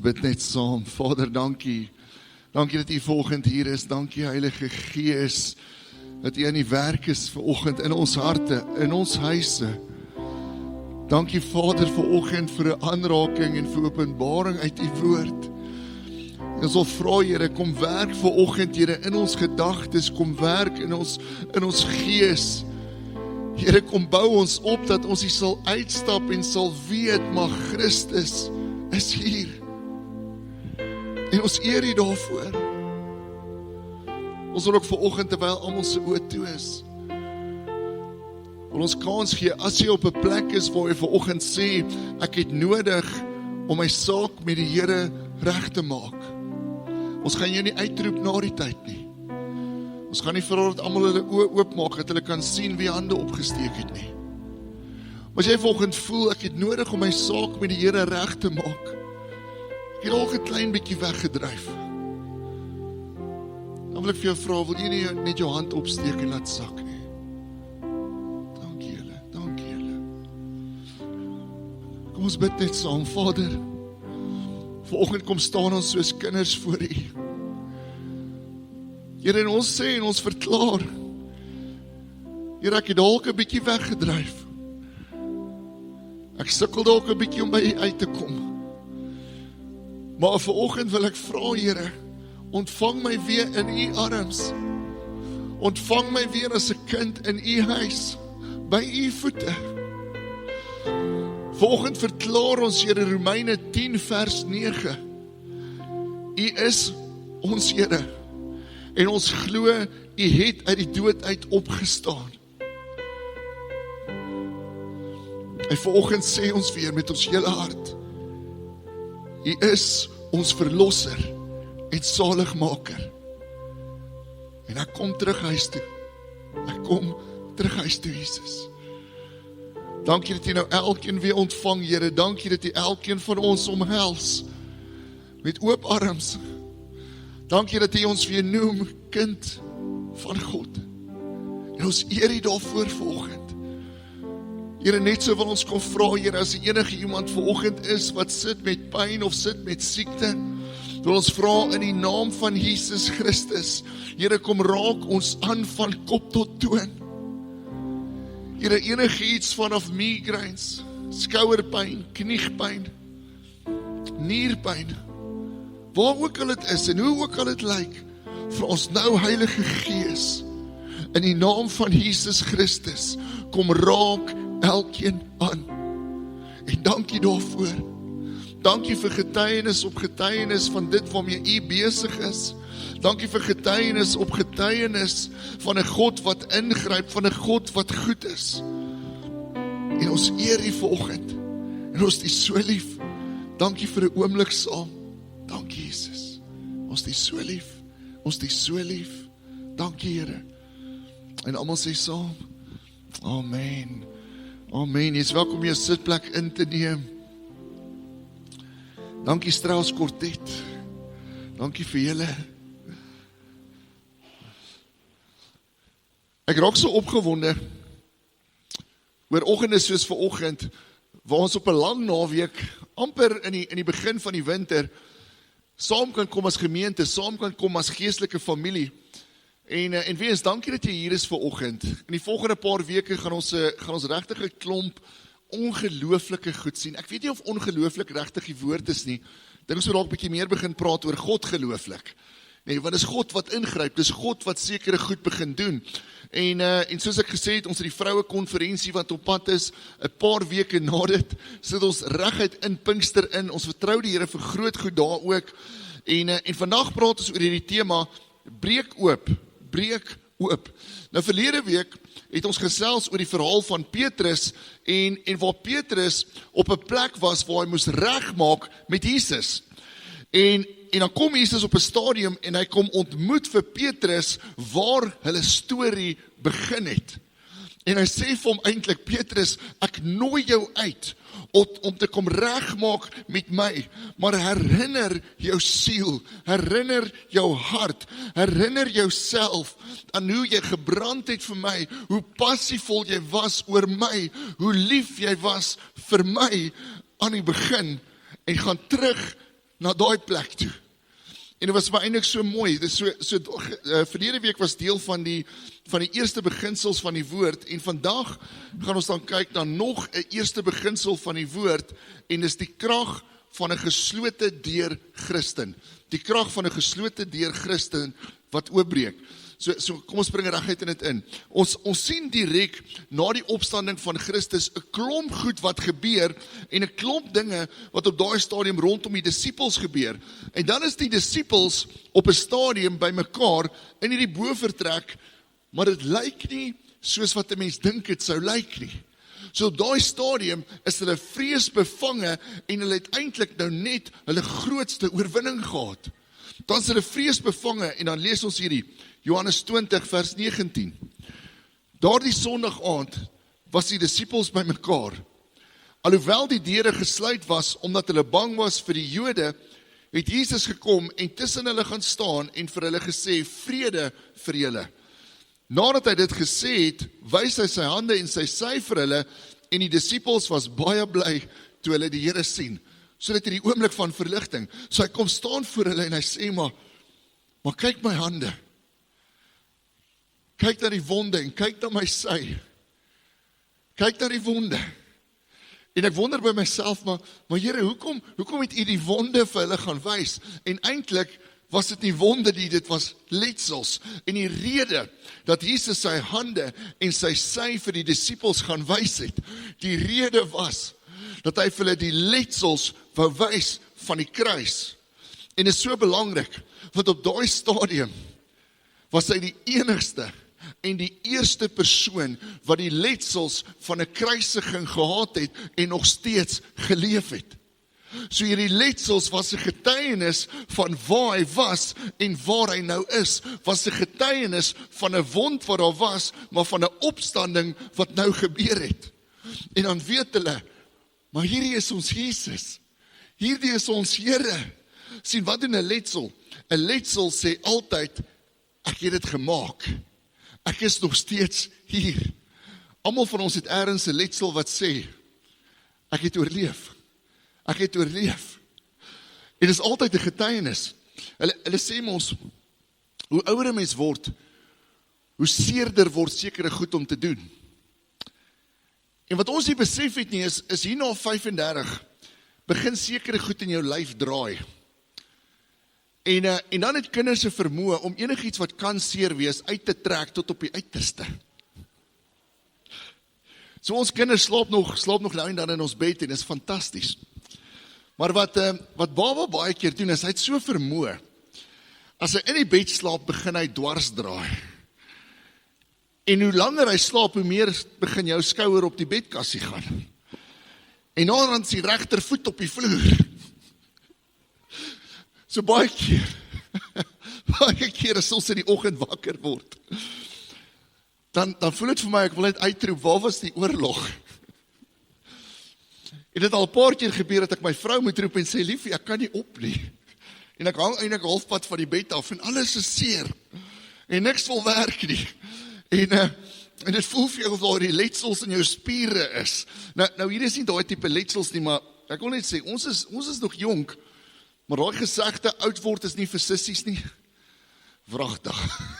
Bid net saam. Vader, dankie. Dankie dat U vanoggend hier is. Dankie Heilige Gees dat U aan die werk is vanoggend in ons harte, in ons huise. Dankie Vader vanoggend vir 'n aanraking en vir openbaring uit U woord. Ons wil vra Here, kom werk vanoggend Here in ons gedagtes, kom werk in ons gees. Here, kom bou ons op dat ons hier sal uitstap en sal weet, maar Christus is hier. En ons eer U daarvoor. Ons wil ook vanoggend terwyl almal se oë toe is, wil ons kans gee, as jy op 'n plek is waar jy vanoggend sê, ek het nodig om my saak met die Here reg te maak. Ons gaan jou nie uitroep na die tyd nie. Ons gaan nie vra dat almal hulle oë oopmaak, dat hulle kan sien wie hande opgesteek het nie. Maar as jy vanoggend voel, ek het nodig om my saak met die Here reg te maak, ek het al 'n klein bietjie weggedryf, dan wil ek vir jou vra, wil jy nie net jou hand opsteek en laat sak nie? Dankie julle. Kom ons bid net saam. Vader, vanoggend kom staan ons soos kinders voor U. Here, en ons sê en ons verklaar, Here, ek het dalk 'n bietjie weggedryf. Ek sukkel dalk 'n bietjie om by U uit te kom. Maar vanoggend wil ek vra, Here, ontvang my weer in U arms. Ontvang my weer as 'n kind in U huis, by U voete. Vanoggend verklaar ons, Here, Romeine 10 vers 9. U is ons Here, en ons glo U het uit die dood uit opgestaan. En vanoggend sê ons weer met ons hele hart, U is ons verlosser en saligmaker. En ek kom terug huis toe. Ek kom terug huis toe, Jesus. Dankie dat U nou elkeen weer ontvang, Here. Dankie dat U elkeen van ons omhels met oop arms. Dankie dat U ons weer noem kind van God. En ons eer U daarvoor vanoggend. Here, net so wil ons kom vra, Here, as enige iemand vanoggend is wat sit met pyn of sit met siekte, wil ons vra in die naam van Jesus Christus, Here, kom raak ons aan van kop tot toon. Here, enige iets vanaf migraines, skouerpyn, kniepyn, nierpyn, waar ook al dit is en hoe ook al dit lyk, vir ons nou Heilige Gees, in die naam van Jesus Christus, kom raak elkeen aan. En dankie daarvoor. Dankie vir getuienis op getuienis van dit waarmee U besig is. Dankie vir getuienis op getuienis van 'n God wat ingryp, van 'n God wat goed is. En ons eer U vanoggend. En ons is so lief. Dankie vir 'n oomblik saam. Dankie Jesus. Ons is so lief. Ons is so lief. Dankie Here. En almal sê saam. Amen. Amen. Jy is welkom om jou sitplek in te neem. Dankie Strauss Quartet. Dankie vir julle. Ek raak so opgewonde oor oggende soos vanoggend waar ons op 'n lang naweek, amper in die begin van die winter, saam kan kom as gemeente, saam kan kom as geestelike familie. En wees, dankie dat jy hier is vanoggend. In die volgende paar weke gaan ons regtig 'n klomp ongelooflike goed sien. Ek weet nie of ongelooflik regtig die woord is nie. Dink ons moet dalk 'n bietjie meer begin praat oor God gelooflik. Nee, want dis God wat ingryp, dis God wat sekere goed begin doen. En soos ek gesê het, ons het die vroue konferensie wat op pad is, 'n paar weke na dit, sit ons reguit in Pinkster in. Ons vertrou die Here vir groot goed daar ook. En vandag praat ons oor hierdie tema, breek oop. Nou verlede week het ons gesels oor die verhaal van Petrus en waar Petrus op 'n plek was waar hy moes regmaak met Jesus. En dan kom Jesus op 'n stadium en hy kom ontmoet vir Petrus waar hulle storie begin het. En hy sê vir hom eintlik, Petrus, ek nooi jou uit om te kom regmaak met my, maar herinner jou siel, herinner jou hart, herinner jouself aan hoe jy gebrand het vir my, hoe passievol jy was oor my, hoe lief jy was vir my aan die begin, en gaan terug na daai plek toe. En dit was maar eintlik so mooi. Dis verlede week was deel van die eerste beginsels van die woord, en vandag gaan ons dan kyk na nog 'n eerste beginsel van die woord, en dis die krag van 'n geslote deur Christen. Die krag van 'n geslote deur Christen wat oopbreek. So kom ons bring reguit in dit in. Ons sien direk na die opstanding van Christus 'n klomp goed wat gebeur en 'n klomp dinge wat op daai stadium rondom die disippels gebeur. En dan is die disippels op 'n stadium bymekaar in hierdie bovertrek, maar dit lyk nie soos wat 'n mens dink dit sou lyk nie. So op daai stadium is hulle vreesbevange en hulle het eintlik nou net hulle grootste oorwinning gehad. Dan is hulle vreesbevange en dan lees ons hierdie Johannes 20 vers 19. Daardie Sondag aand was die disippels bymekaar. Alhoewel die deure gesluit was omdat hulle bang was vir die Jode, het Jesus gekom en tussen hulle gaan staan en vir hulle gesê, vrede vir julle. Nadat hy dit gesê het, wys hy sy hande en sy sy vir hulle, en die disippels was baie bly toe hulle die Here sien. So dit in die oomblik van verligting. So hy kom staan voor hulle en hy sê, maar kyk my hande. Kyk na die wonde en kyk na my sy. Kyk na die wonde. En ek wonder by myself, maar Here, hoekom het u die wonde vir hulle gaan wys? En eintlik was dit nie wonde nie, dit was letsels. En die rede dat Jesus sy hande en sy sy vir die disippels gaan wys het, die rede was dat hy vir hulle die letsels wou wys van die kruis. En dit is so belangrik, want op daai stadium was hy die enigste en die eerste persoon wat die letsels van 'n kruisiging gehad het en nog steeds geleef het. So hierdie letsels was 'n getuienis van waar hy was en waar hy nou is, was 'n getuienis van 'n wond wat daar was, maar van 'n opstanding wat nou gebeur het. En dan weet hulle, maar hierdie is ons Jesus. Hierdie is ons Here. Sien, wat doen 'n letsel? 'n Letsel sê altyd, ek het dit gemaak. Ek is nog steeds hier. Almal van ons het ergens 'n letsel wat sê, ek het oorleef. Ek het oorleef. En dit is altyd 'n getuienis. Hulle sê ons, hoe ouer 'n mens word, hoe seerder word sekere goed om te doen. En wat ons nie besef het nie, is hier na 35, begin sekere goed in jou lyf draai. En dan het kinders se vermoë om enigiets wat kan seer wees, uit te trek tot op die uiterste. So ons kinders slaap nog nou en dan in ons bed en is fantasties. Maar wat baba baie keer doen, is hy het so vermoë. As hy in die bed slaap, begin hy dwars draai. En hoe langer hy slaap, hoe meer begin jou skouer op die bedkassie gaan. En dan is die regtervoet op die vloer. So baie keer as ons in die oggend wakker word, dan voel dit vir my, ek wil net uitroep, waar was die oorlog? En dit al 'n paar keer gebeur dat ek my vrou moet roep en sê, liefie, ek kan nie op nie. En ek hang eintlik halfpad van die bed af en alles is seer. En niks wil werk nie. En dit voel vir jou of daar die letsels in jou spiere is. Nou hier is nie daai tipe letsels nie, maar ek wil net sê, ons is nog jonk, maar daai gesegde, oud word is nie vir sissies nie. Wragtig.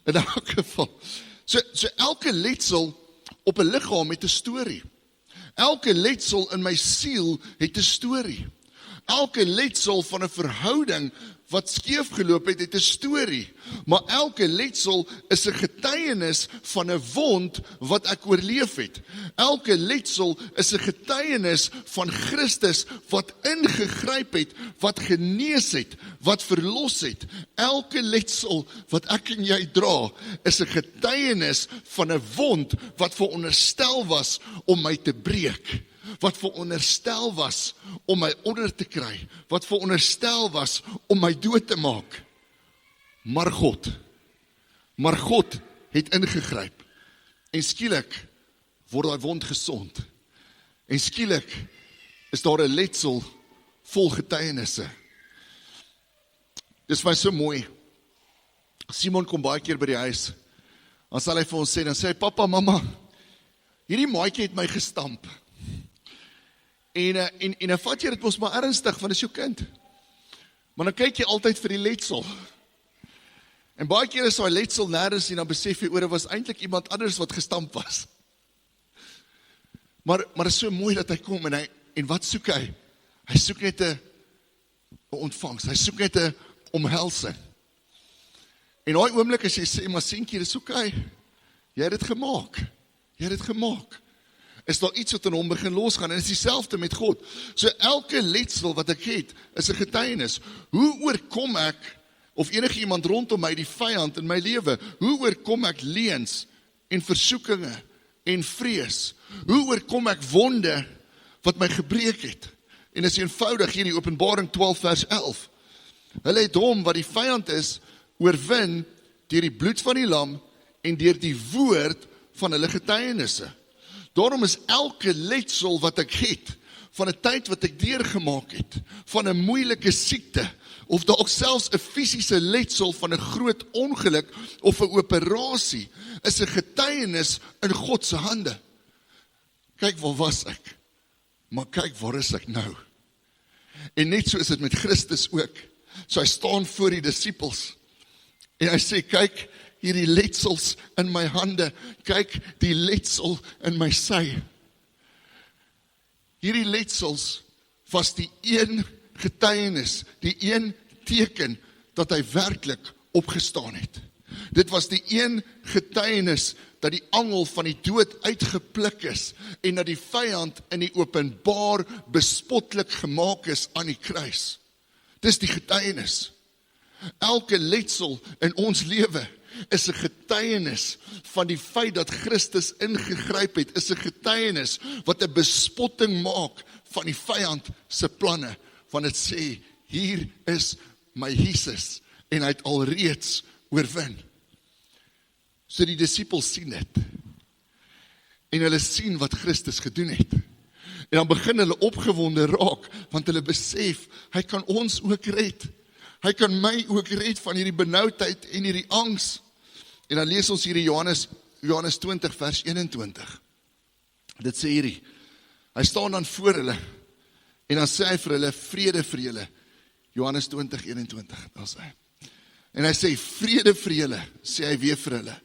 In elk geval. So elke letsel op 'n liggaam het 'n storie. Elke letsel in my siel het 'n storie. Elke letsel van 'n verhouding wat skeef geloop het 'n storie. Maar elke letsel is 'n getuienis van 'n wond wat ek oorleef het. Elke letsel is 'n getuienis van Christus wat ingegryp het, wat genees het, wat verlos het. Elke letsel wat ek en jy dra, is 'n getuienis van 'n wond wat veronderstel was om my te breek. Wat veronderstel was om my onder te kry, wat veronderstel was om my dood te maak. Maar God het ingegryp. En skielik word daai wond gesond. En skielik is daar 'n letsel vol getuienisse. Dis vir my so mooi. Simon kom baie keer by die huis. Dan sal hy vir ons sê, dan sê hy, papa, mamma, hierdie maatjie het my gestamp. En dan vat jy dit mos maar ernstig, want is jou kind. Maar dan kyk jy altyd vir die letsel. En baie keer is daai letsel nêrens en dan besef jy, oor dit was eintlik iemand anders wat gestamp was. Maar is so mooi dat hy kom en wat soek hy? Hy soek net 'n ontvangs, hy soek net 'n omhelsing. En daai oomblik as jy sê, maar seentjie, dis oukei. Jy het dit gemaak. Is daar iets wat in hom begin losgaan, en is dieselfde met God. So elke letsel wat ek het, is 'n getuienis. Hoe oorkom ek, of enige iemand rondom my, die vyand in my lewe? Hoe oorkom ek leuns en versoekinge en vrees? Hoe oorkom ek wonde wat my gebreek het? En is eenvoudig hier die Openbaring 12 vers 11. Hulle het hom, wat die vyand is, oorwin deur die bloed van die lam en deur die woord van hulle getuienisse. Daarom is elke letsel wat ek het, van 'n tyd wat ek deurgemaak het, van 'n moeilike siekte, of dalk selfs 'n fisiese letsel van 'n groot ongeluk, of 'n operasie, is 'n getuienis in God se hande. Kyk, waar was ek? Maar kyk, waar is ek nou? En net so is dit met Christus ook. So hy staan voor die disippels, en hy sê, kyk, hierdie letsels in my hande, kyk die letsel in my sy. Hierdie letsels was die een getuienis, die een teken dat hy werklik opgestaan het. Dit was die een getuienis dat die angel van die dood uitgepluk is en dat die vyand in die openbaar bespotlik gemaak is aan die kruis. Dis die getuienis. Elke letsel in ons lewe is 'n getuienis van die feit dat Christus ingegryp het, is 'n getuienis wat 'n bespotting maak van die vyand se planne, want dit sê, hier is my Jesus, en hy het alreeds oorwin. So die disippels sien dit, en hulle sien wat Christus gedoen het, en dan begin hulle opgewonde raak, want hulle besef, hy kan ons ook red, hy kan my ook red van hierdie benoudheid en hierdie angs. En dan lees ons hierdie Johannes 20 vers 21. Dit sê hierdie, hy staan dan voor hulle, en dan sê hy vir hulle, vrede vir julle. Johannes 20, 21, daar sê hy. En hy sê, vrede vir julle, sê hy weer vir hulle.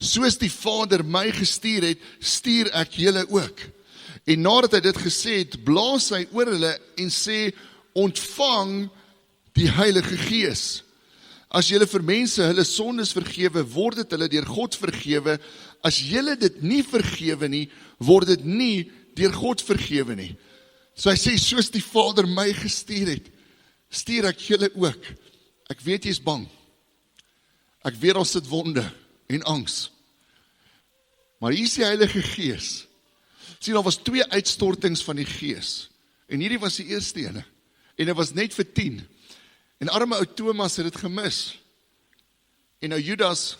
Soos die Vader my gestuur het, stuur ek julle ook. En nadat hy dit gesê het, blaas hy oor hulle en sê, ontvang die Heilige Gees. As julle vir mense hulle sondes vergewe, word dit hulle deur God vergewe. As julle dit nie vergewe nie, word dit nie deur God vergewe nie. So hy sê, soos die Vader my gestuur het, stuur ek julle ook. Ek weet jy is bang. Ek weet daar sit wonde en angs. Maar hier is die Heilige Gees. Sien, daar was 2 uitstortings van die Gees. En hierdie was die eerste ene. En dit was net vir 10. En arme ou Thomas het dit gemis. En nou Judas,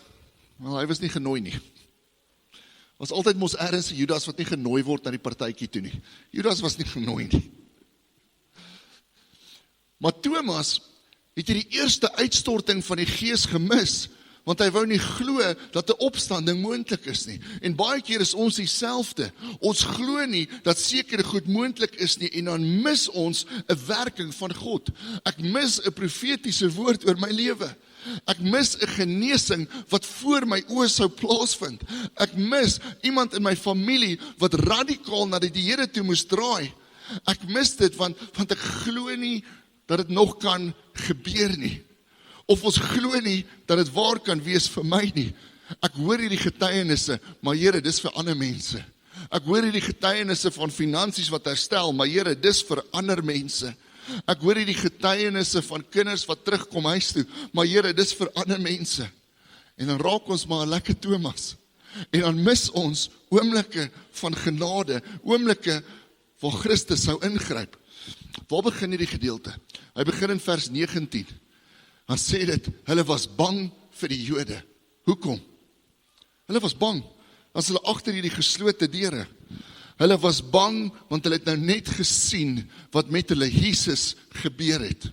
hy was nie genooi nie. Was altyd mos ergens 'n Judas wat nie genooi word na die partytjie toe nie. Judas was nie genooi nie. Maar Thomas het die eerste uitstorting van die Gees gemis, want hy wou nie glo dat 'n opstanding moontlik is nie. En baie keer is ons dieselfde. Ons glo nie dat sekere goed moontlik is nie, en dan mis ons 'n werking van God. Ek mis 'n profetiese woord oor my lewe. Ek mis 'n genesing wat voor my oë sou plaasvind. Ek mis iemand in my familie wat radikaal na die Here toe moes draai. Ek mis dit want ek glo nie dat dit nog kan gebeur nie. Of ons glo nie dat dit waar kan wees vir my nie. Ek hoor hierdie getuienisse, maar Here, dis vir ander mense. Ek hoor hierdie getuienisse van finansies wat herstel, maar Here, dis vir ander mense. Ek hoor hierdie getuienisse van kinders wat terugkom huis toe, maar Here, dis vir ander mense. En dan raak ons maar 'n lekker Thomas. En dan mis ons oomblikke van genade, oomblikke waar Christus sou ingryp. Waar begin hierdie gedeelte? Hy begin in vers 19. Dan sê dit, hulle was bang vir die Jode. Hoekom? Hulle was bang, as hulle agter hierdie geslote deure. Hulle was bang, want hulle het nou net gesien wat met hulle Jesus gebeur het.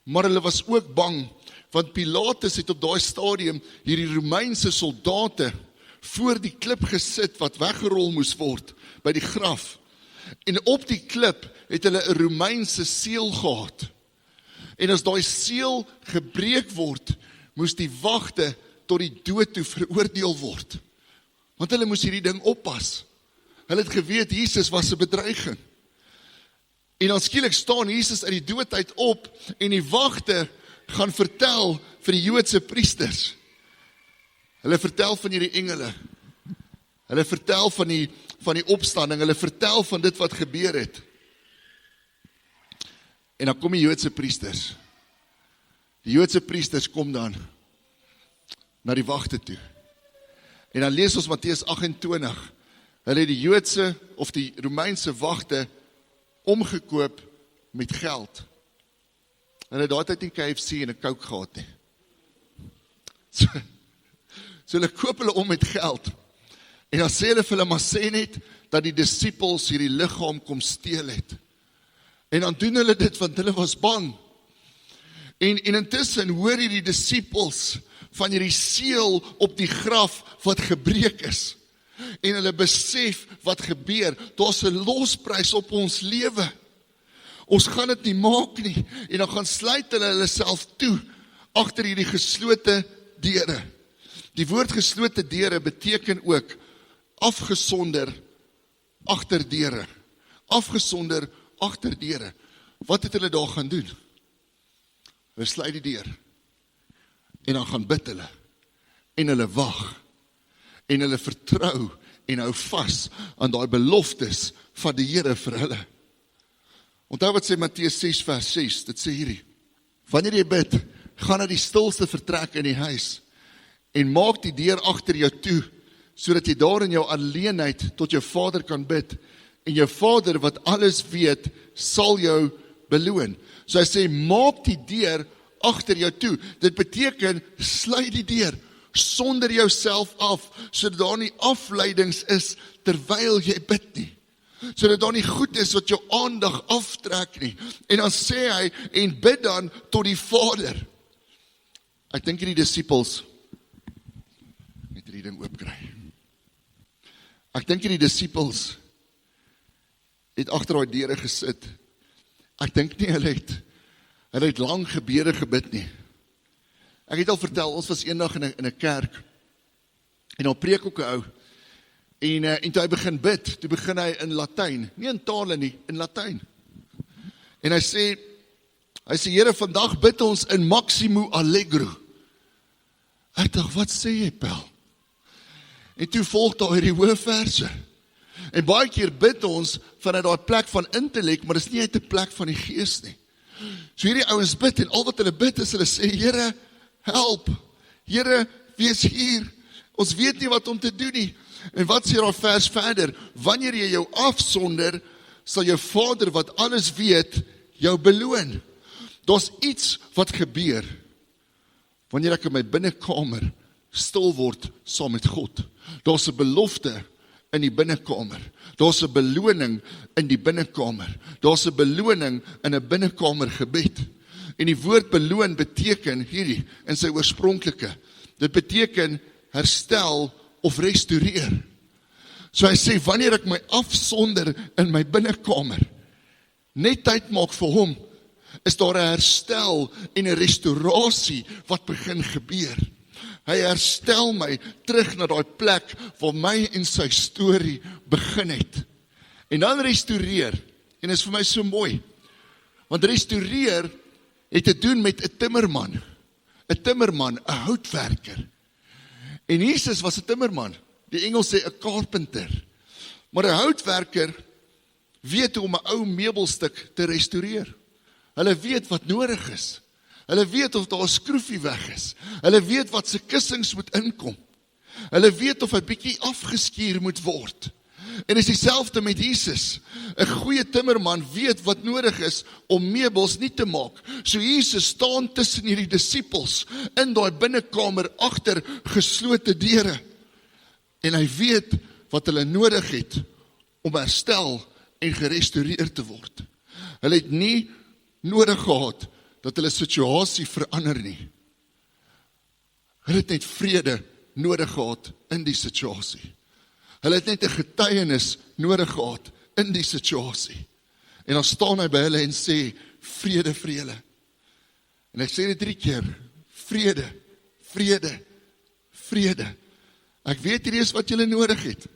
Maar hulle was ook bang, want Pilatus het op daai stadium hierdie Romeinse soldate voor die klip gesit wat weggerol moes word by die graf. En op die klip het hulle 'n Romeinse seël gehad. En as daai seël gebreek word, moes die wagte tot die dood toe veroordeel word. Want hulle moes hierdie ding oppas. Hulle het geweet Jesus was 'n bedreiging. En dan skielik staan Jesus uit die dood uit op en die wagte gaan vertel vir die Joodse priesters. Hulle vertel van hierdie engele. Hulle vertel van die opstanding. Hulle vertel van dit wat gebeur het. En dan kom die Joodse priesters. Die Joodse priesters kom dan na die wagte toe. En dan lees ons Matteus 28. Hulle het die Joodse of die Romeinse wagte omgekoop met geld. Hulle het daai tyd nie KFC en 'n Coke gehad nie. So hulle koop hulle om met geld. En dan sê hulle vir hulle, maar sê net dat die disippels hierdie liggaam kom steel het. En dan doen hulle dit want hulle was bang. En intussen hoor hierdie disippels van hierdie seël op die graf wat gebreek is. En hulle besef wat gebeur. Daar's 'n losprys op ons lewe. Ons gaan dit nie maak nie. En dan gaan sluit hulle self toe agter hierdie geslote deure. Die woord geslote deure beteken ook afgesonder agter deure. Afgesonder agter deure. Wat het hulle daar gaan doen? Hulle sluit die deur. En dan gaan bid hulle. En hulle wag. En hulle vertrou en hou vas aan daai beloftes van die Here vir hulle. Onthou wat sê Matteus 6 vers 6, dit sê hierdie. Wanneer jy bid, gaan na die stilste vertrek in die huis en maak die deur agter jou toe, sodat jy daar in jou alleenheid tot jou Vader kan bid. En jou Vader wat alles weet, sal jou beloon. So hy sê, maak die deur agter jou toe. Dit beteken, sluit die deur sonder jouself af, sodat daar nie afleidings is terwyl jy bid nie. Sodat daar nie goed is wat jou aandag aftrek nie. En dan sê hy, en bid dan tot die Vader. Ek dink die disippels met hierdie ding oopkry. Ek dink die disippels het agter daai deure gesit. Ek dink nie hulle het lang gebede gebid nie. Ek het al vertel, ons was eendag in 'n kerk en dan preek ook 'n ou en toe hy begin bid, toe begin hy in Latyn, nie in tale nie, in Latyn. En hy sê Here, vandag bid ons in Maximo Allegro. Ek dink, wat sê jy, Pel? En toe volg daar hierdie hoofverse. En baie keer bid ons vanuit daai plek van intellek, maar dis nie uit 'n plek van die gees nie. So hierdie ouens bid en al wat hulle bid is, hulle sê, Here, help. Here, wees hier. Ons weet nie wat om te doen nie. En wat sê daar vers verder? Wanneer jy jou afsonder, sal jou Vader wat alles weet, jou beloon. Daar's iets wat gebeur wanneer ek in my binnekamer stil word saam met God. Daar's 'n belofte in die binnekamer. Daar's 'n beloning in die binnekamer. Daar's 'n beloning in 'n binnekamer gebed. En die woord beloon beteken hierdie in sy oorspronklike. Dit beteken herstel of restoreer. So hy sê, wanneer ek my afsonder in my binnekamer, net tyd maak vir hom, is daar 'n herstel en 'n restaurasie wat begin gebeur. Hy herstel my terug na daai plek waar my en sy storie begin het. En dan restoreer, en dit is vir my so mooi, want restoreer het te doen met 'n timmerman, 'n houtwerker. En Jesus was 'n timmerman, die Engels sê 'n carpenter, maar 'n houtwerker weet hoe om 'n ou meubelstuk te restoreer. Hulle weet wat nodig is. Hulle weet of daar 'n skroefie weg is. Hulle weet wat se kussings moet inkom. Hulle weet of 'n bietjie afgeskuur moet word. En is dieselfde met Jesus. 'n Goeie timmerman weet wat nodig is om meubels nie te maak. So Jesus staan tussen hierdie disippels in daai binnekamer agter geslote deure. En hy weet wat hulle nodig het om herstel en gerestoreer te word. Hulle het nie nodig gehad dat hulle situasie verander nie. Hulle het net vrede nodig gehad in die situasie. Hulle het net 'n getuienis nodig gehad in die situasie. En dan staan hy by hulle en sê, vrede vir julle. En hy sê dit 3 keer, vrede, vrede, vrede. Ek weet hierdie is wat julle nodig het,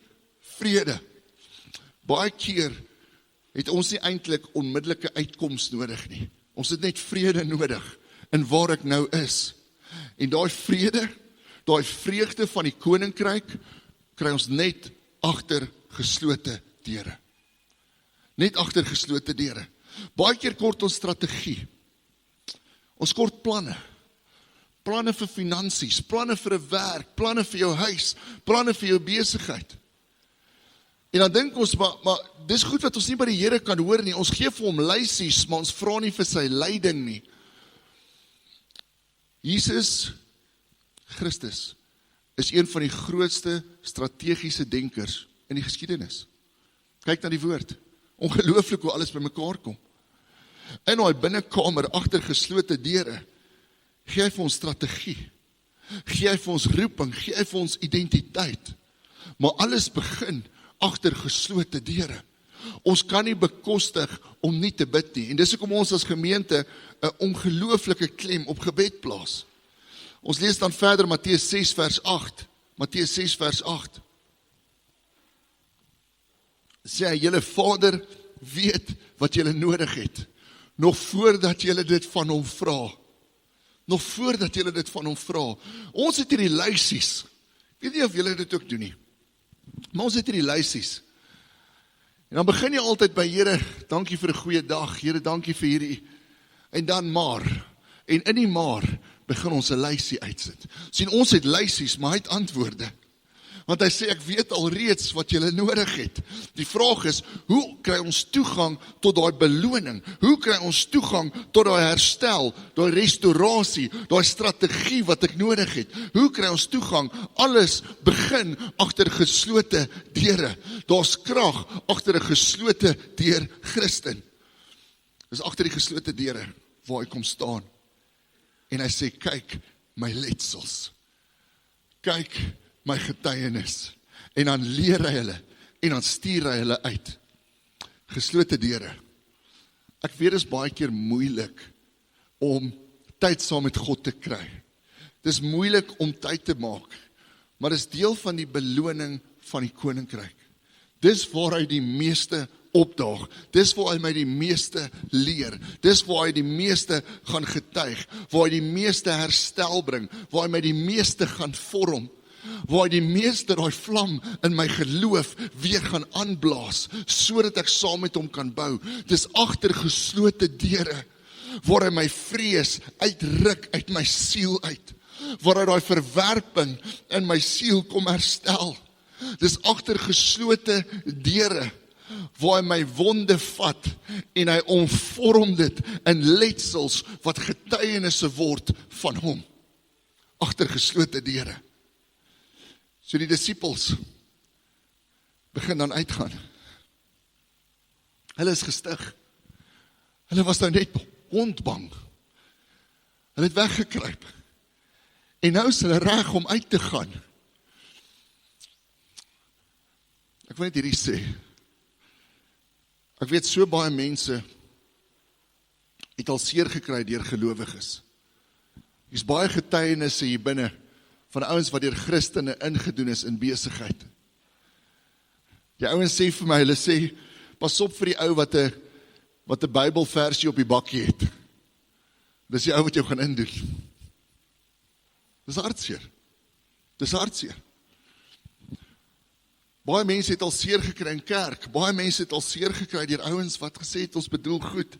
vrede. Baie keer het ons nie eintlik onmiddellike uitkoms nodig nie. Ons het net vrede nodig in waar ek nou is. En daai vrede, daai vreugde van die koninkryk, kry ons net agter geslote deure. Net agter geslote deure. Baie keer kort ons strategie. Ons kort planne. Planne vir finansies, planne vir 'n werk, planne vir jou huis, planne vir jou besigheid. En dan dink ons, maar dis goed wat ons nie by die Here kan hoor nie. Ons gee vir hom lysies, maar ons vra nie vir sy leiding nie. Jesus Christus is een van die grootste strategiese denkers in die geskiedenis. Kyk na die woord. Ongelooflik hoe alles bymekaar kom. In daai binnekamer agter geslote deure gee hy vir ons strategie. Gee hy vir ons roeping, gee hy vir ons identiteit. Maar alles begin agter geslote deure. Ons kan nie bekostig om nie te bid nie. En dis hoekom ons as gemeente 'n ongelooflike klem op gebed plaas. Ons lees dan verder Matteus 6 vers 8. Matteus 6 vers 8. Sê hy, julle Vader weet wat julle nodig het, nog voordat julle dit van hom vra. Nog voordat julle dit van hom vra. Ons het hierdie lysies. Ek weet nie of julle dit ook doen nie. Maar ons het hierdie lysies. En dan begin jy altyd by Here, dankie vir 'n goeie dag. Here, dankie vir hierdie. En dan maar. En in die maar begin ons 'n lysie uitsit. Sien, ons het lysies, maar hy het antwoorde. Want hy sê, ek weet alreeds wat julle nodig het. Die vraag is, hoe kry ons toegang tot daai beloning? Hoe kry ons toegang tot daai herstel, daai restaurasie, daai strategie wat ek nodig het? Hoe kry ons toegang? Alles begin agter geslote deure. Daar's krag agter 'n geslote deur Christen. Dis agter die geslote deure waar hy kom staan. En hy sê, kyk my letsels. Kyk my getuienis. En dan leer hy hulle, en dan stuur hy hulle uit. Geslote deure. Ek weet, dit is baie keer moeilik om tyd saam met God te kry. Dit is moeilik om tyd te maak, maar dit is deel van die beloning van die koninkryk. Dis waar hy die meeste opdaag. Dis waar hy my die meeste leer. Dis waar hy die meeste gaan getuig, waar hy die meeste herstel bring, waar hy my die meeste gaan vorm, waar hy die meeste daai vlam in my geloof weer gaan aanblaas, sodat ek saam met hom kan bou. Dis agter geslote deure, waar hy my vrees uitruk uit my siel uit, waar hy daai verwerping in my siel kom herstel. Dis agter geslote deure, waar hy my wonde vat, en hy omvorm dit in letsels, wat getuienisse word van hom. Agter geslote deure. So die disippels begin dan uitgaan. Hulle is gestig. Hulle was nou net hondbang. Hulle het weggekruip. En nou is hulle reg om uit te gaan. Ek wil net hierdie sê. Ek weet so baie mense het al seer gekry deur gelowiges. Hier's baie getuienisse hier binne van ouens wat deur Christene ingedoen is in besigheid. Die ouens sê vir my, hulle sê, pas op vir die ou wat 'n Bybelversie op die bakkie het. Dis die ou wat jou gaan indoen. Dis hartseer. Dis hartseer. Baie mense het al seer gekry in kerk. Baie mense het al seer gekry deur ouens wat gesê het, ons bedoel goed.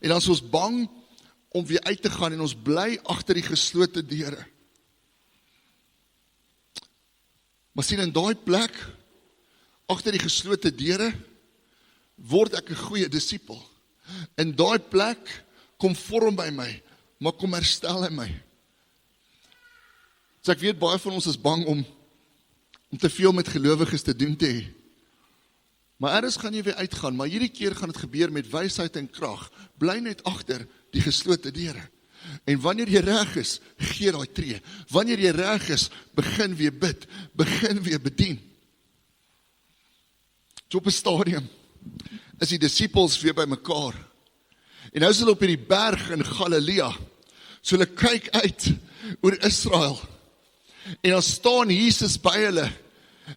En dan is ons bang om weer uit te gaan en ons bly agter die geslote deure. Maar sien, in daai plek, agter die geslote deure, word ek 'n goeie disipel. In daai plek, kom vorm by my, maar kom herstel hy my. So ek weet, baie van ons is bang om te veel met gelowiges te doen te hê. Maar eers gaan jy weer uitgaan, maar hierdie keer gaan dit gebeur met wysheid en krag. Bly net agter die geslote deure. En wanneer jy reg is, gee daai tree. Wanneer jy reg is, begin weer bid, begin weer bedien. So op 'n stadium is die disippels weer by mekaar. En nou is hulle op hierdie berg in Galilea. So hulle kyk uit oor Israel. En dan staan Jesus by hulle.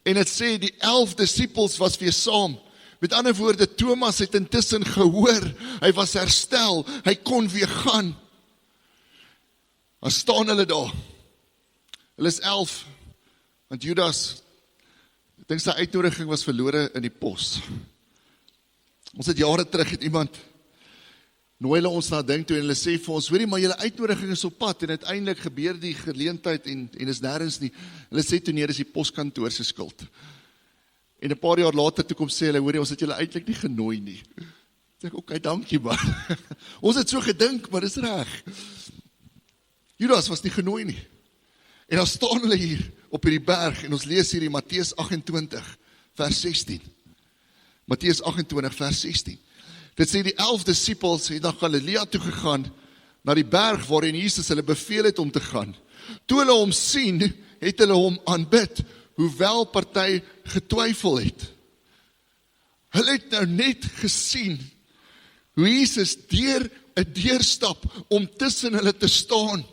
En het sê die 11 disippels was weer saam. Met ander woorde, Thomas het intussen gehoor. Hy was herstel. Hy kon weer gaan. Dan staan hulle daar. Hulle is 11. Want Judas, ek dink sy uitnodiging was verlore in die pos. Ons het jare terug het iemand nooi hulle ons na ding toe en hulle sê vir ons, hoorie, maar julle uitnodiging is op pad en uiteindelik gebeur die geleentheid en is nêrens nie. Hulle sê toe nee, dis die poskantoor se skuld. En 'n paar jaar later toe kom sê hulle, hoorie, ons het julle eintlik nie genooi nie. Sê ek, okay, dankie man. Ons het so gedink, maar dis reg. Judas was nie genooi nie. En dan staan hulle hier op hierdie berg en ons lees hier in Matteus 28 vers 16. Matteus 28 vers 16. Dit sê die 11 disippels het na Galilea toe gegaan, na die berg waarin Jesus hulle beveel het om te gaan. Toe hulle hom sien, het hulle hom aanbid, hoewel party getwyfel het. Hulle het nou net gesien hoe Jesus deur 'n deurstap om tussen hulle te staan.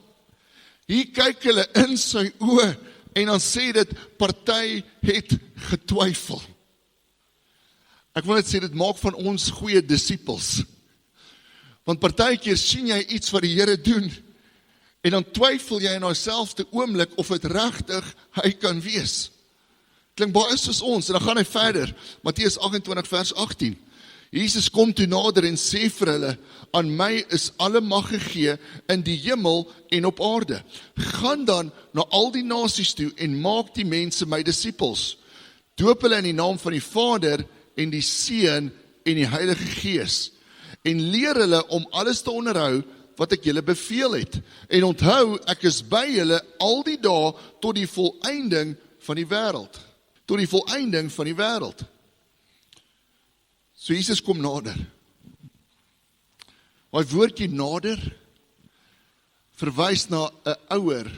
Hier kyk hulle in sy oë en dan sê dit, party het getwyfel. Ek wil net sê, dit maak van ons goeie disippels. Want partykeer sien jy iets wat die Here doen, en dan twyfel jy in jouselfde oomblik of dit regtig hy kan wees. Klink baie soos ons, en dan gaan hy verder. Matteus 28 vers 18. Jesus kom toe nader en sê vir hulle, aan my is alle mag gegee in die hemel en op aarde. Gaan dan na al die nasies toe en maak die mense my disippels. Doop hulle in die naam van die Vader en die Seun en die Heilige Gees. En leer hulle om alles te onderhou wat ek julle beveel het. En onthou, ek is by julle al die dae tot die volëinding van die wêreld. Tot die volëinding van die wêreld. So Jesus kom nader. Daai woordjie nader verwys na 'n ouer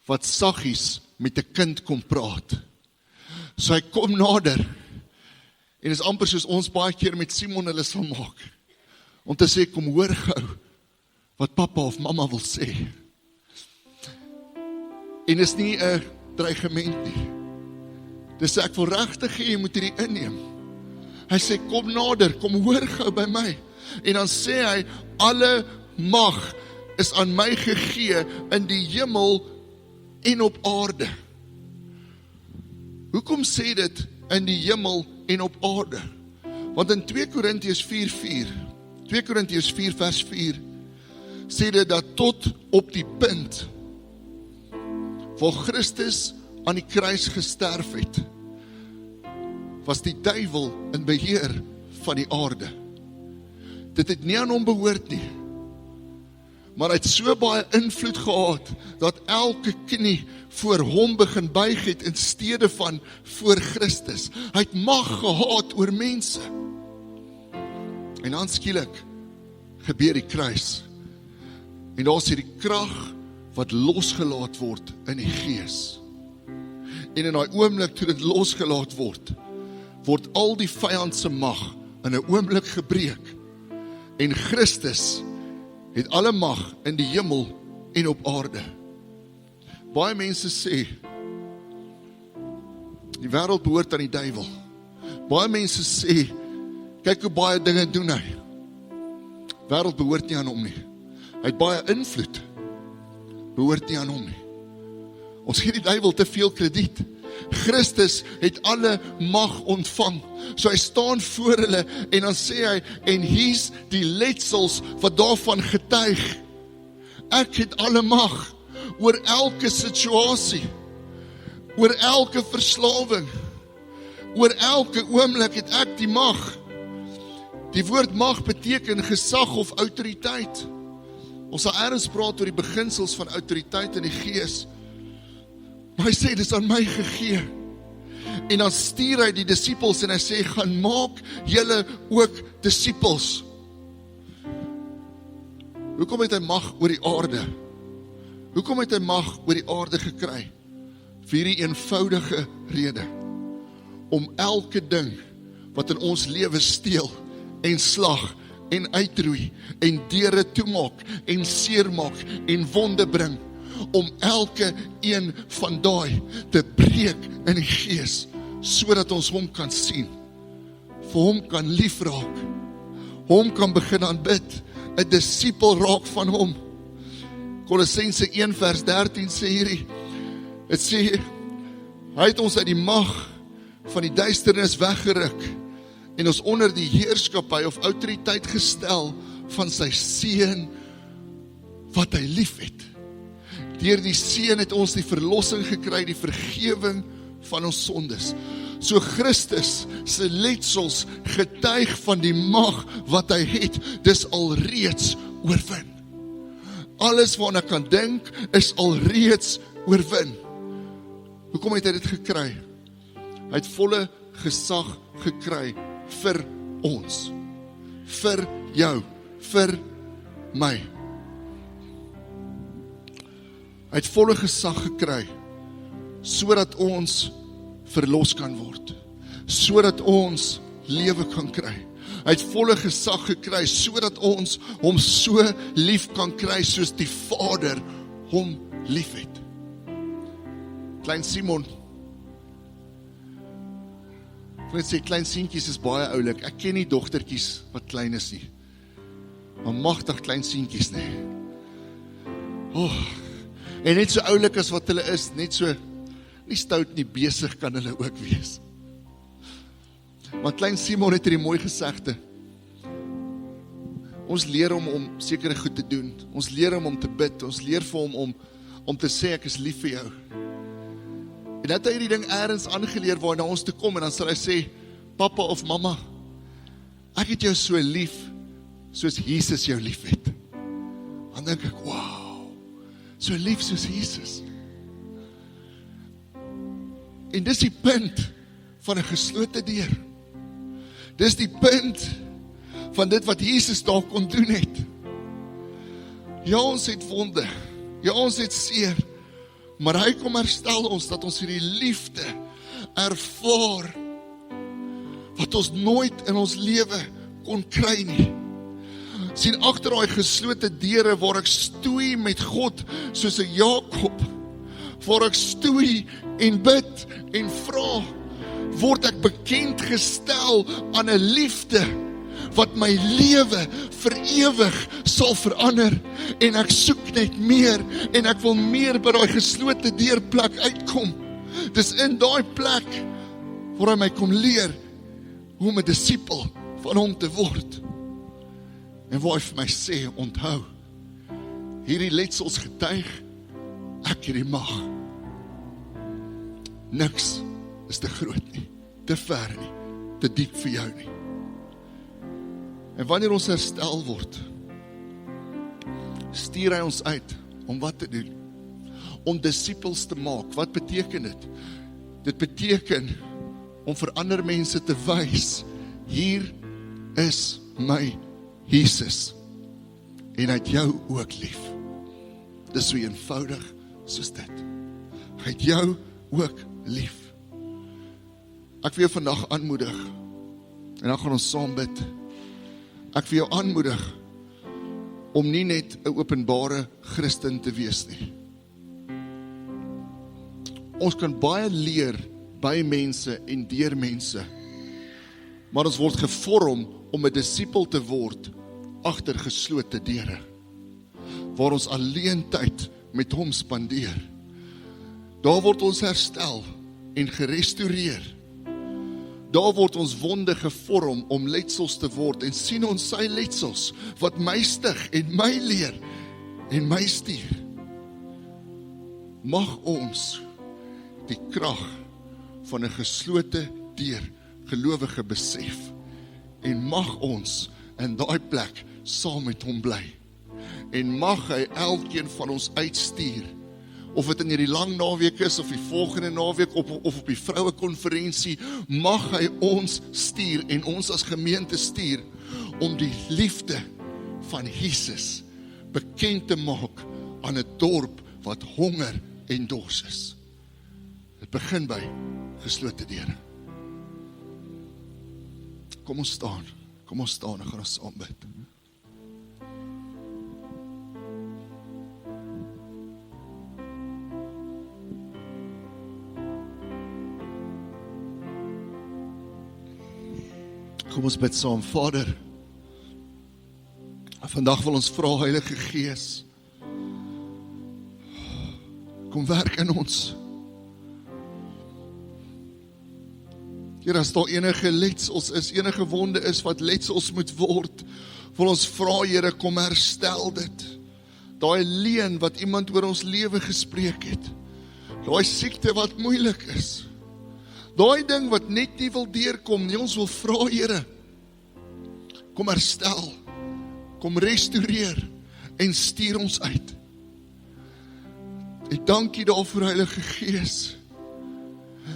wat saggies met 'n kind kom praat. So hy kom nader. En is amper soos ons baie keer met Simon hulle sal maak. Om te sê, kom hoor gou wat pappa of mamma wil sê. En is nie 'n dreigement nie. Dis ek wil regtig hê jy moet hierdie inneem. Hy sê, kom nader, kom hoor gou by my. En dan sê hy, alle mag is aan my gegee in die hemel en op aarde. Hoekom sê dit in die hemel en op aarde? Want in 2 Korintiërs 4 vers 4, sê dit dat tot op die punt waar Christus aan die kruis gesterf het, was die duiwel in beheer van die aarde. Dit het nie aan hom behoort nie, maar hy het so baie invloed gehad, dat elke knie voor hom begin buig het, in steede van voor Christus. Hy het mag gehad oor mense. En dan skielik gebeur die kruis. En daar is hierdie krag wat losgelaat word in die gees. En in daai oomblik toe dit losgelaat word, word al die vyand se mag in 'n oomblik gebreek. En Christus het alle mag in die hemel en op aarde. Baie mense sê, die wêreld behoort aan die duiwel. Baie mense sê, kyk hoe baie dinge doen hy. Wêreld behoort nie aan hom nie. Hy het baie invloed. Behoort nie aan hom nie. Ons gee die duiwel te veel krediet. Christus het alle mag ontvang. So hy staan voor hulle en dan sê hy, en hier's die letsels wat daarvan getuig. Ek het alle mag oor elke situasie, oor elke verslawing, oor elke oomblik het ek die mag. Die woord mag beteken gesag of autoriteit. Ons sal eers praat oor die beginsels van autoriteit in die gees. Maar hy sê, dis aan my gegee. En dan stuur hy die disippels en hy sê, gaan maak julle ook disippels. Hoekom het hy mag oor die aarde? Hoekom het hy mag oor die aarde gekry? Vir hierdie eenvoudige rede. Om elke ding wat in ons lewe steel en slag en uitroei en deure toemaak en seermaak en wonde bring, om elke een van daai te breek in die gees, sodat ons hom kan sien, vir hom kan lief raak, hom kan begin aanbid, 'n disipel raak van hom. Kolossense 1 vers 13 sê hierdie, het sê, hy het ons uit die mag van die duisternis weggeruk, en ons onder die heerskappy of autoriteit gestel van sy seun wat hy lief het. Deur die seun het ons die verlossing gekry, die vergewing van ons sondes. So Christus se letsels getuig van die mag wat hy het, dis alreeds oorwin. Alles waarna kan dink is alreeds oorwin. Hoekom het hy dit gekry? Hy het volle gesag gekry vir ons, vir jou, vir my. Hy het volle gesag gekry, sodat ons verlos kan word, sodat ons lewe kan kry. Hy het volle gesag gekry, sodat ons hom so lief kan kry, soos die Vader hom lief het. Klein Simon, ek wil net sê, klein seentjies is baie oulik. Ek ken nie dogtertjies wat klein is nie. Maar magtig klein seentjies nie. En net so oulik as wat hulle is, net so, nie stout nie, besig kan hulle ook wees. Maar klein Simon het hierdie mooi gesegde. Ons leer hom om sekere goed te doen. Ons leer hom om te bid. Ons leer vir hom om te sê, ek is lief vir jou. En dat hy hierdie ding ergens aangeleer waar na ons toe kom, en dan sal hy sê, papa of mama, ek het jou so lief, soos Jesus jou lief het. Dan dink ek, wow, so lief soos Jesus. En dis die punt van 'n geslote deur. Dis die punt van dit wat Jesus daar kon doen het. Ja, ons het wonde, ja, ons het seer, maar hy kom herstel ons, dat ons hierdie liefde ervaar, wat ons nooit in ons lewe kon kry nie. Sien agter daai geslote deure, waar ek stoei met God, soos 'n Jakob, waar ek stoei en bid en vra, word ek bekend gestel aan 'n liefde, wat my lewe vir ewig sal verander, en ek soek net meer, en ek wil meer by daai geslote deurplek uitkom. Dis in daai plek, waar hy my kom leer, hoe om 'n disipel van hom te word. En waar hy vir my sê, onthou, hierdie letsels getuig, ek het die mag. Niks is te groot nie, te ver nie, te diep vir jou nie. En wanneer ons herstel word, stuur hy ons uit om wat te doen? Om disippels te maak. Wat beteken dit? Dit beteken om vir ander mense te wys, hier is my Jesus, en hy het jou ook lief. Dis so eenvoudig soos dit. Hy het jou ook lief. Ek wil jou vandag aanmoedig, en dan gaan ons saam bid. Ek wil jou aanmoedig, om nie net 'n openbare Christen te wees nie. Ons kan baie leer by mense en deur mense, maar ons word gevorm om 'n disipel te word agter geslote deure, waar ons alleen tyd met hom spandeer. Daar word ons herstel en gerestoreer. Daar word ons wonde gevorm om letsels te word, en sien ons sy letsels wat my stig en my leer en my stuur. Mag ons die krag van 'n geslote deur gelowige besef, en mag ons in daai plek saam met hom bly, en mag hy elkeen van ons uitstuur, of dit in hierdie lang naweek is, of die volgende naweek, of op die vrouekonferensie, mag hy ons stuur, en ons as gemeente stuur, om die liefde van Jesus bekend te maak aan 'n dorp wat honger en dors is. Dit begin by geslote deure. Kom ons staan en gaan ons saam bid. Kom ons bid saam. Vader, vandag wil ons vra, Heilige Gees, kom werk in ons. Here, as daar enige letsels is, enige wonde is wat letsels moet word, wil ons vra, Here, kom herstel dit. Daai leuen wat iemand oor ons lewe gespreek het, daai siekte wat moeilik is, daai ding wat net nie wil deurkom nie, ons wil vra, Here, kom herstel, kom restoreer en stuur ons uit. Ek dankie daarvoor, Heilige Gees.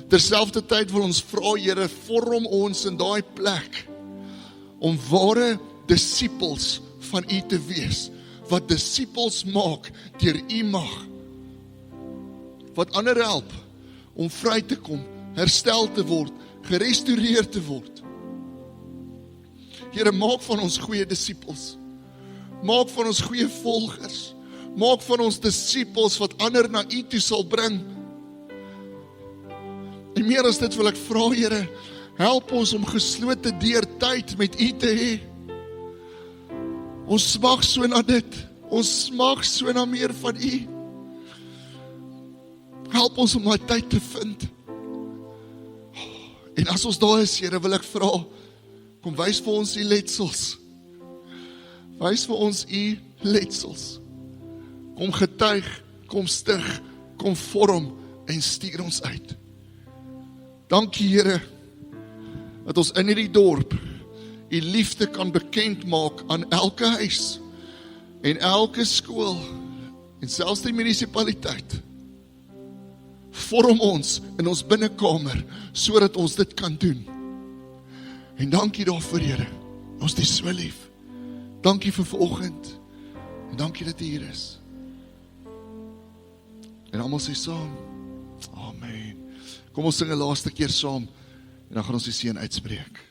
Terselfdertyd wil ons vra, Here, vorm ons in daai plek om ware disippels van U te wees, wat disippels maak deur U mag, wat ander help om vry te kom, herstel te word, gerestoreer te word. Here, maak van ons goeie disippels, maak van ons goeie volgers, maak van ons disippels wat ander na U toe sal bring. En meer as dit wil ek vra, Here, help ons om geslote deur tyd met U te hê. Ons smag so na dit, ons smag so na meer van U. Help ons om daai tyd te vind. En as ons daar is, Here, wil ek vra, kom wys vir ons U letsels. Wys vir ons U letsels. Kom getuig, kom stig, kom vorm en stuur ons uit. Dankie, Here, dat ons in hierdie dorp U liefde kan bekend maak aan elke huis en elke skool en selfs die munisipaliteit. Vorm ons in ons binnekamer sodat ons dit kan doen. En dankie daarvoor, Here. Ons is so lief. Dankie vir vanoggend en dankie dat U hier is. En almal sê saam, amen. Kom ons sing 'n laaste keer saam en dan gaan ons die seën uitspreek.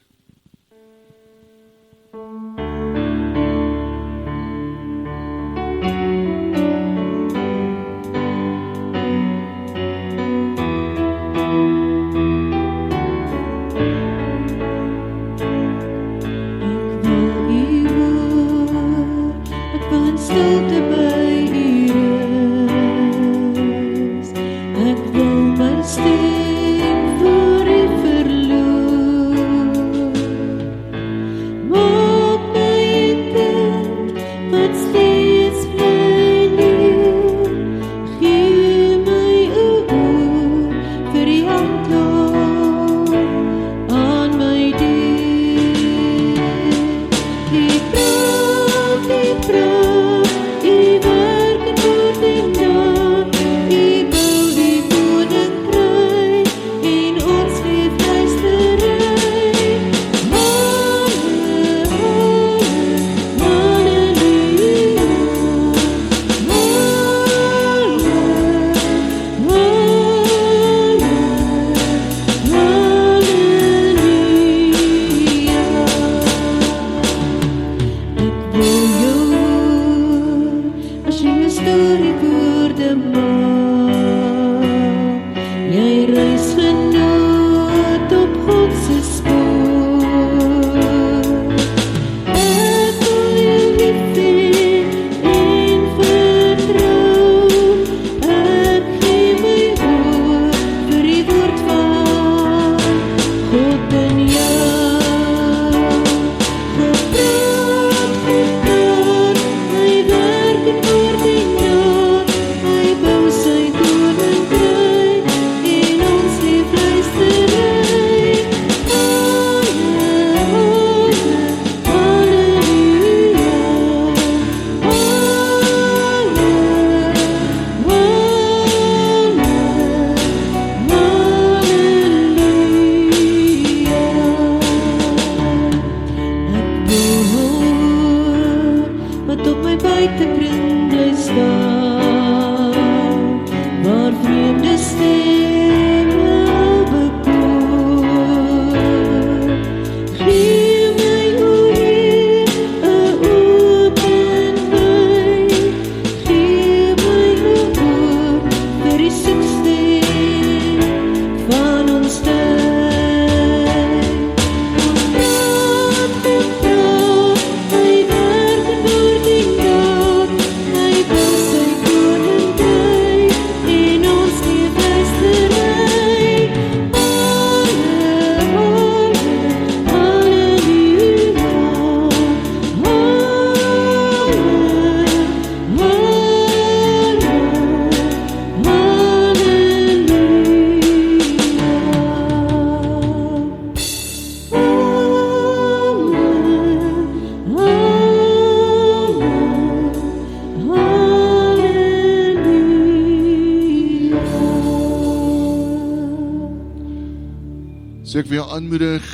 So ek wil jou aanmoedig,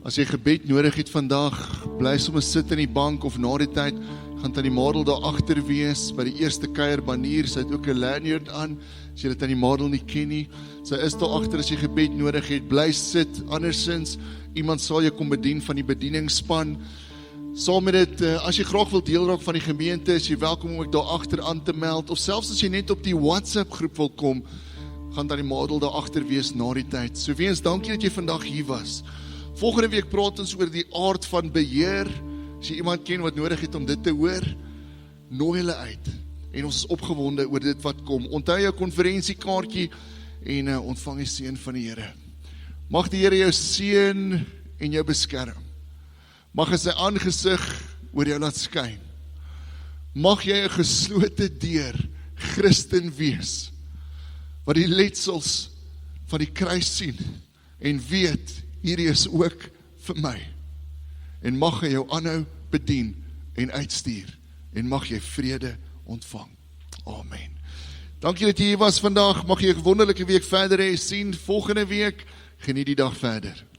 as jy gebed nodig het vandag, bly sommer sit in die bank of na die tyd, gaan Tannie Madel daar agter wees, by die eerste kuierbanier, sy het ook 'n lanyard aan, as jy Tannie Madel nie ken nie, sy is daar agter as jy gebed nodig het, bly sit, andersins, iemand sal jou kom bedien van die bedieningsspan. Saam met dit, as jy graag wil deel raak van die gemeente, is jy welkom om ek daar agter aan te meld, of selfs as jy net op die WhatsApp groep wil kom, gaan Tannie Madel daar agter wees na die tyd. So weens, dankie dat jy vandag hier was. Volgende week praat ons oor die aard van beheer. As jy iemand ken wat nodig het om dit te hoor, nooi hulle uit. En ons is opgewonde oor dit wat kom. Onthou jou konferensiekaartjie en ontvang die seën van die Here. Mag die Here jou seën en jou beskerm. Mag hy sy aangesig oor jou laat skyn. Mag jy 'n geslote deur Christen wees, wat die letsels van die kruis sien en weet, hierdie is ook vir my. En mag hy jou aanhou bedien en uitstuur. En mag jy vrede ontvang. Amen. Dankie dat jy hier was vandag. Mag jy 'n wonderlike week verder hê. Sien volgende week. Geniet die dag verder.